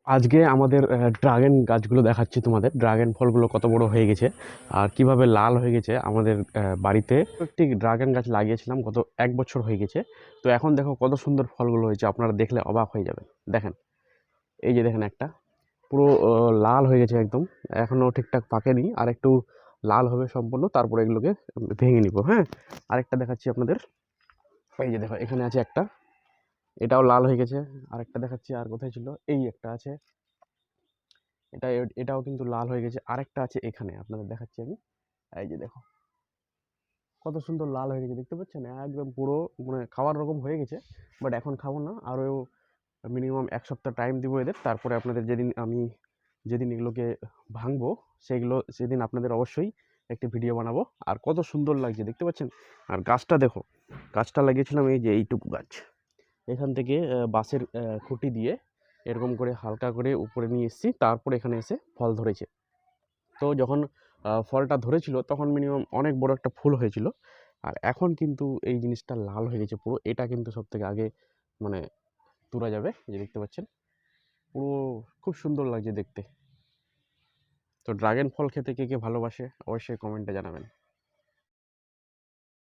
আজকে আমাদের ড্রাগন গাছগুলো দেখাচ্ছি তোমাদের। ড্রাগন ফলগুলো কত বড় হয়ে গেছে আর কিভাবে লাল হয়ে গেছে। আমাদের বাড়িতে একটি ড্রাগন গাছ লাগিয়েছিলাম গত 1 বছর হয়ে গেছে। তো এখন দেখো কত সুন্দর ফলগুলো হয়েছে, আপনারা দেখলে অবাক হয়ে যাবেন। দেখেন, এই যে দেখেন একটা পুরো লাল হয়ে গেছে একদম। এখনো ঠিকঠাক পাকেনি, আর একটু লাল হবে সম্পূর্ণ, তারপরে এগুলোকে ভেঙে নিব। হ্যাঁ, আরেকটা দেখাচ্ছি আপনাদের। এই যে দেখো, এখানে আছে একটা, এটাও লাল হয়ে গেছে। আরেকটা দেখাচ্ছি, আর কোথায় ছিল, এই একটা আছে, এটাও কিন্তু লাল হয়ে গেছে। আরেকটা আছে এখানে, আপনাদের দেখাচ্ছি আমি। এই যে দেখো, কত সুন্দর লাল হয়ে গেছে, দেখতে পাচ্ছেন? একদম পুরো মানে খাওয়ার রকম হয়ে গেছে। বাট এখন খাবো না, আরও মিনিমাম 1 সপ্তাহ টাইম দিব এদের। তারপরে আপনাদের যেদিন এগুলোকে ভাঙবো, সেদিন আপনাদের অবশ্যই একটি ভিডিও বানাবো। আর কত সুন্দর লাগছে দেখতে পাচ্ছেন। আর গাছটা দেখো, গাছটা লাগিয়েছিলাম এই যে এইটুকু গাছ। এখান থেকে বাঁশের খুঁটি দিয়ে এরকম করে হালকা করে উপরে নিয়ে এসেছি, তারপরে এখানে এসে ফল ধরেছে। তো যখন ফলটা ধরেছিল তখন মিনিমাম অনেক বড় একটা ফুল হয়েছিল। আর এখন কিন্তু এই জিনিসটা লাল হয়ে গেছে পুরো। এটা কিন্তু সব থেকে আগে মানে তোলা যাবে, এই যে দেখতে পাচ্ছেন পুরো। খুব সুন্দর লাগছে দেখতে। তো ড্রাগন ফল খেতে কে কে ভালোবাসে অবশ্যই কমেন্টে জানাবেন।